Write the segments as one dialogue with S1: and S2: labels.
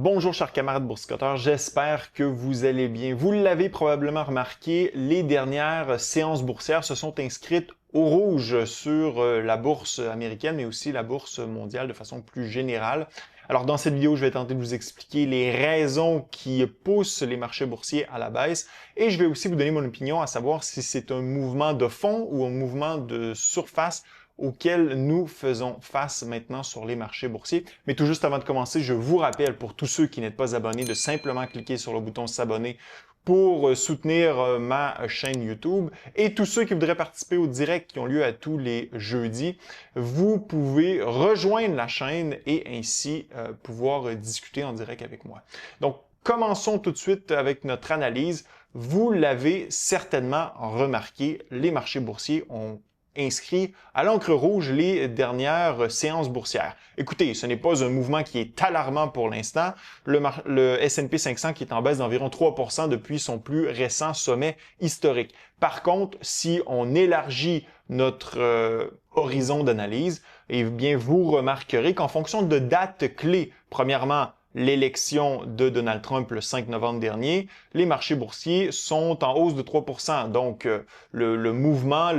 S1: Bonjour chers camarades boursicoteurs, j'espère que vous allez bien. Vous l'avez probablement remarqué, les dernières séances boursières se sont inscrites au rouge sur la bourse américaine, mais aussi la bourse mondiale de façon plus générale. Alors dans cette vidéo, je vais tenter de vous expliquer les raisons qui poussent les marchés boursiers à la baisse et je vais aussi vous donner mon opinion à savoir si c'est un mouvement de fond ou un mouvement de surface auquel nous faisons face maintenant sur les marchés boursiers. Mais tout juste avant de commencer, je vous rappelle pour tous ceux qui n'êtes pas abonnés de simplement cliquer sur le bouton s'abonner pour soutenir ma chaîne YouTube. Et tous ceux qui voudraient participer au direct qui ont lieu à tous les jeudis, vous pouvez rejoindre la chaîne et ainsi pouvoir discuter en direct avec moi. Donc, commençons tout de suite avec notre analyse. Vous l'avez certainement remarqué, les marchés boursiers ont inscrit à l'encre rouge les dernières séances boursières. Écoutez, ce n'est pas un mouvement qui est alarmant pour l'instant. Le S&P 500 qui est en baisse d'environ 3% depuis son plus récent sommet historique. Par contre, si on élargit notre horizon d'analyse, eh bien, vous remarquerez qu'en fonction de dates clés, premièrement, l'élection de Donald Trump le 5 novembre dernier, les marchés boursiers sont en hausse de 3%. Donc, le mouvement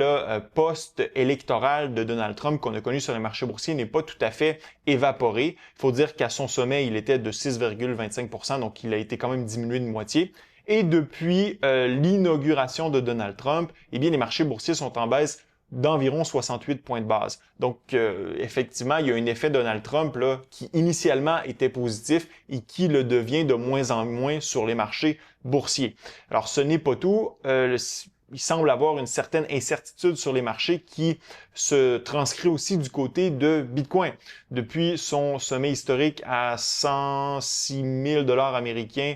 S1: post-électoral de Donald Trump qu'on a connu sur les marchés boursiers n'est pas tout à fait évaporé. Il faut dire qu'à son sommet, il était de 6,25%, donc il a été quand même diminué de moitié. Et depuis l'inauguration de Donald Trump, eh bien, les marchés boursiers sont en baisse d'environ 68 points de base. Donc, effectivement, il y a un effet Donald Trump là, qui initialement était positif et qui le devient de moins en moins sur les marchés boursiers. Alors, ce n'est pas tout. Il semble avoir une certaine incertitude sur les marchés qui se transcrit aussi du côté de Bitcoin. Depuis son sommet historique à 106 000 $ américains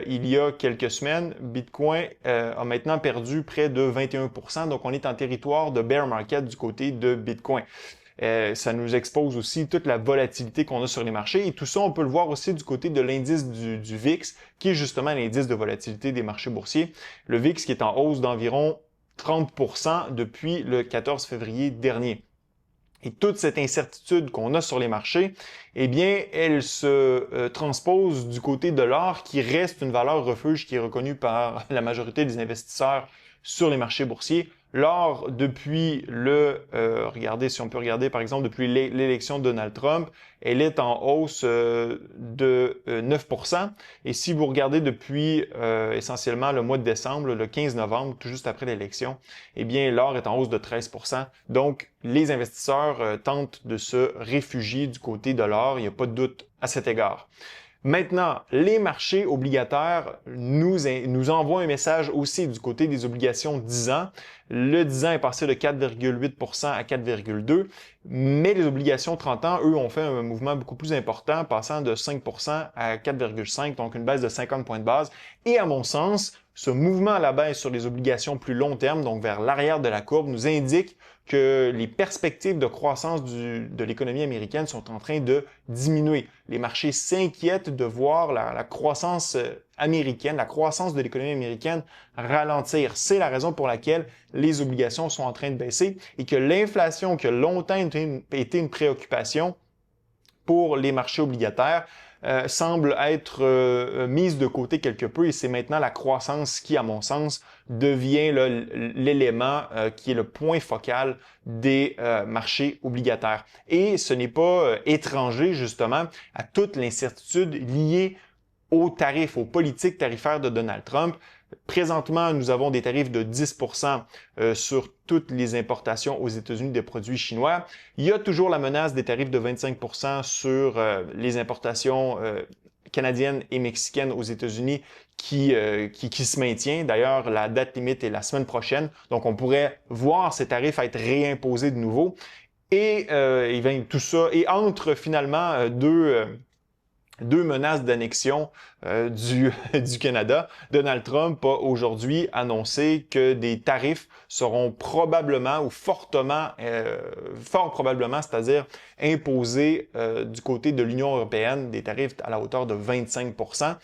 S1: il y a quelques semaines, Bitcoin a maintenant perdu près de 21%. Donc, on est en territoire de bear market du côté de Bitcoin. Ça nous expose aussi toute la volatilité qu'on a sur les marchés. Et tout ça, on peut le voir aussi du côté de l'indice du VIX, qui est justement l'indice de volatilité des marchés boursiers. Le VIX qui est en hausse d'environ 30% depuis le 14 février dernier. Et toute cette incertitude qu'on a sur les marchés, eh bien, elle se transpose du côté de l'or qui reste une valeur refuge qui est reconnue par la majorité des investisseurs sur les marchés boursiers. L'or, depuis regardez, si on peut regarder par exemple depuis l'élection de Donald Trump, elle est en hausse de 9%. Et si vous regardez depuis essentiellement le mois de décembre, le 15 novembre, tout juste après l'élection, eh bien l'or est en hausse de 13%. Donc, les investisseurs tentent de se réfugier du côté de l'or, il n'y a pas de doute à cet égard. Maintenant, les marchés obligataires nous envoient un message aussi du côté des obligations 10 ans. Le 10 ans est passé de 4,8% à 4,2%, mais les obligations 30 ans, eux, ont fait un mouvement beaucoup plus important, passant de 5% à 4,5%, donc une baisse de 50 points de base. Et à mon sens, ce mouvement à la baisse sur les obligations plus long terme, donc vers l'arrière de la courbe, nous indique que les perspectives de croissance de l'économie américaine sont en train de diminuer. Les marchés s'inquiètent de voir la croissance américaine, la croissance de l'économie américaine ralentir. C'est la raison pour laquelle les obligations sont en train de baisser et que l'inflation, qui a longtemps été une préoccupation pour les marchés obligataires, semble être mise de côté quelque peu et c'est maintenant la croissance qui, à mon sens, devient l'élément qui est le point focal des marchés obligataires. Et ce n'est pas étranger, justement, à toute l'incertitude liée aux tarifs, aux politiques tarifaires de Donald Trump. Présentement, nous avons des tarifs de 10% sur toutes les importations aux États-Unis des produits chinois. Il y a toujours la menace des tarifs de 25% sur les importations canadiennes et mexicaines aux États-Unis qui se maintient. D'ailleurs, la date limite est la semaine prochaine. Donc, on pourrait voir ces tarifs être réimposés de nouveau. Et tout ça, et entre finalement deux menaces d'annexion du Canada, Donald Trump a aujourd'hui annoncé que des tarifs seront probablement ou fort probablement, c'est-à-dire imposés du côté de l'Union européenne, des tarifs à la hauteur de 25%.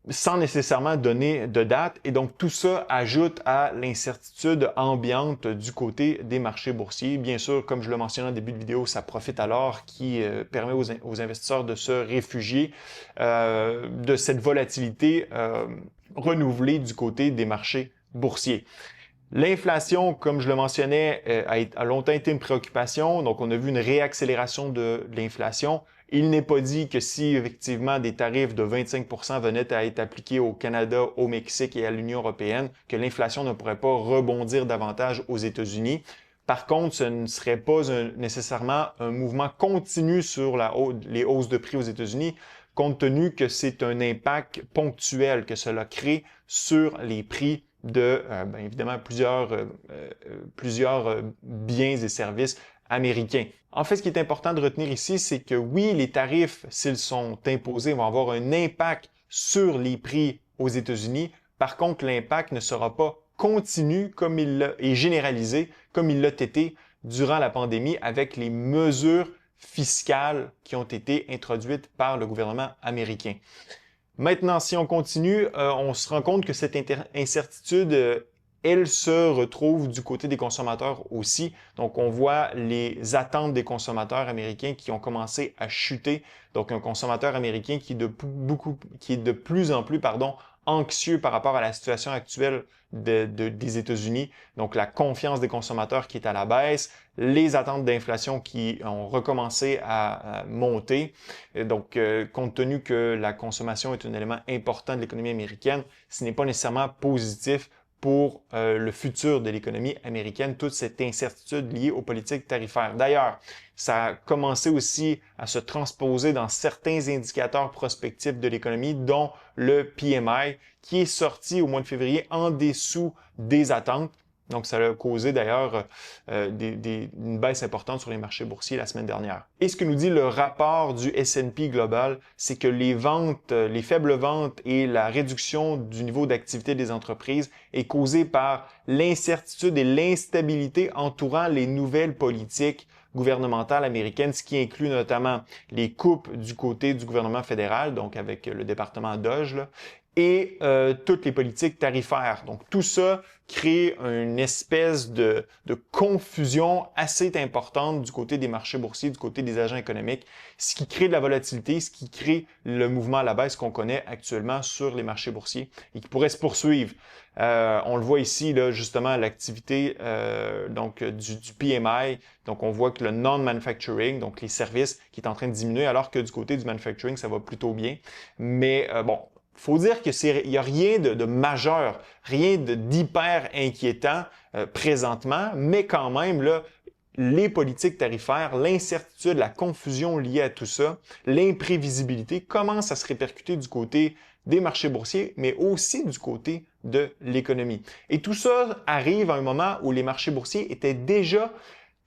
S1: sans nécessairement donner de date. Et donc, tout ça ajoute à l'incertitude ambiante du côté des marchés boursiers. Bien sûr, comme je le mentionnais en début de vidéo, ça profite à l'or qui permet aux investisseurs de se réfugier de cette volatilité renouvelée du côté des marchés boursiers. L'inflation, comme je le mentionnais, a longtemps été une préoccupation. Donc, on a vu une réaccélération de l'inflation. Il n'est pas dit que si effectivement des tarifs de 25% venaient à être appliqués au Canada, au Mexique et à l'Union européenne, que l'inflation ne pourrait pas rebondir davantage aux États-Unis. Par contre, ce ne serait pas nécessairement un mouvement continu sur les hausses de prix aux États-Unis, compte tenu que c'est un impact ponctuel que cela crée sur les prix de, évidemment, plusieurs biens et services américains. En fait, ce qui est important de retenir ici, c'est que oui, les tarifs, s'ils sont imposés, vont avoir un impact sur les prix aux États-Unis. Par contre, l'impact ne sera pas continu et généralisé comme il l'a été durant la pandémie avec les mesures fiscales qui ont été introduites par le gouvernement américain. Maintenant, si on continue, on se rend compte que cette incertitude, elle se retrouve du côté des consommateurs aussi. Donc, on voit les attentes des consommateurs américains qui ont commencé à chuter. Donc, un consommateur américain qui est de plus en plus, anxieux par rapport à la situation actuelle des États-Unis. Donc, la confiance des consommateurs qui est à la baisse, les attentes d'inflation qui ont recommencé à monter. Et donc, compte tenu que la consommation est un élément important de l'économie américaine, ce n'est pas nécessairement positif pour le futur de l'économie américaine, toute cette incertitude liée aux politiques tarifaires. D'ailleurs, ça a commencé aussi à se transposer dans certains indicateurs prospectifs de l'économie, dont le PMI, qui est sorti au mois de février en dessous des attentes. Donc, ça a causé d'ailleurs une baisse importante sur les marchés boursiers la semaine dernière. Et ce que nous dit le rapport du S&P Global, c'est que les faibles ventes et la réduction du niveau d'activité des entreprises est causée par l'incertitude et l'instabilité entourant les nouvelles politiques gouvernementales américaines, ce qui inclut notamment les coupes du côté du gouvernement fédéral, donc avec le département DOGE, là, et toutes les politiques tarifaires. Donc, tout ça crée une espèce de confusion assez importante du côté des marchés boursiers, du côté des agents économiques, ce qui crée de la volatilité, ce qui crée le mouvement à la baisse qu'on connaît actuellement sur les marchés boursiers et qui pourrait se poursuivre. On le voit ici, là, justement, l'activité du PMI. Donc, on voit que le non-manufacturing, donc les services, qui est en train de diminuer, alors que du côté du manufacturing, ça va plutôt bien. Mais faut dire que il y a rien de majeur, rien d'hyper inquiétant présentement, mais quand même là, les politiques tarifaires, l'incertitude, la confusion liée à tout ça, l'imprévisibilité commencent à se répercuter du côté des marchés boursiers, mais aussi du côté de l'économie. Et tout ça arrive à un moment où les marchés boursiers étaient déjà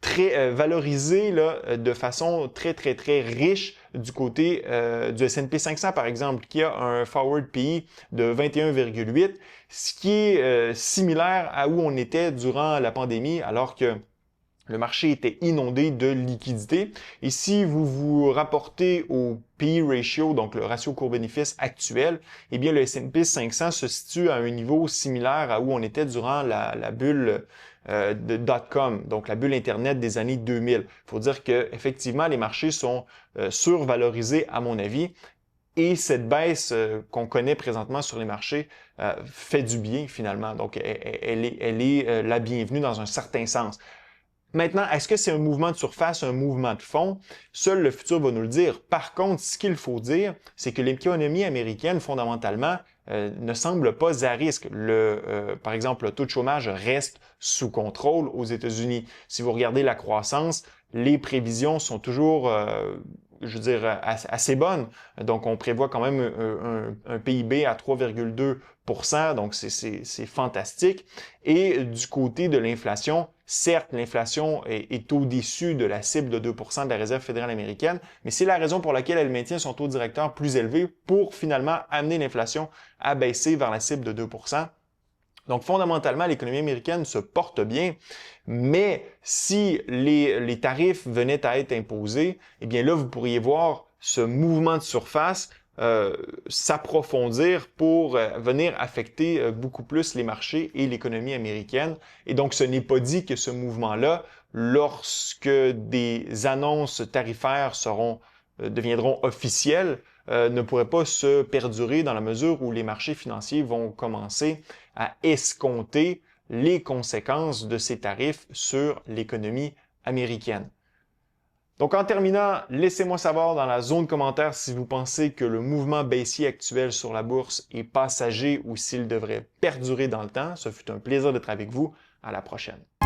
S1: très valorisé là, de façon très riche du côté du S&P 500 par exemple, qui a un forward PE de 21,8, ce qui est similaire à où on était durant la pandémie, alors que le marché était inondé de liquidités. Et si vous vous rapportez au PE ratio, donc le ratio court-bénéfice actuel, eh bien le S&P 500 se situe à un niveau similaire à où on était durant la bulle de .com, donc la bulle Internet des années 2000. Il faut dire que effectivement les marchés sont survalorisés à mon avis. Et cette baisse qu'on connaît présentement sur les marchés fait du bien finalement. Donc elle est la bienvenue dans un certain sens. Maintenant, est-ce que c'est un mouvement de surface, un mouvement de fond? Seul le futur va nous le dire. Par contre, ce qu'il faut dire, c'est que l'économie américaine, fondamentalement, ne semble pas à risque. Par exemple, le taux de chômage reste sous contrôle aux États-Unis. Si vous regardez la croissance, les prévisions sont toujours assez bonnes. Donc, on prévoit quand même un PIB à 3,2%, donc c'est fantastique. Et du côté de l'inflation, certes, l'inflation est au-dessus de la cible de 2% de la Réserve fédérale américaine, mais c'est la raison pour laquelle elle maintient son taux directeur plus élevé pour finalement amener l'inflation à baisser vers la cible de 2%. Donc, fondamentalement, l'économie américaine se porte bien, mais si les tarifs venaient à être imposés, eh bien là, vous pourriez voir ce mouvement de surface s'approfondir pour venir affecter beaucoup plus les marchés et l'économie américaine. Et donc, ce n'est pas dit que ce mouvement-là, lorsque des annonces tarifaires deviendront officielles, ne pourrait pas se perdurer dans la mesure où les marchés financiers vont commencer à escompter les conséquences de ces tarifs sur l'économie américaine. Donc en terminant, laissez-moi savoir dans la zone commentaire si vous pensez que le mouvement baissier actuel sur la bourse est passager ou s'il devrait perdurer dans le temps. Ce fut un plaisir d'être avec vous. À la prochaine.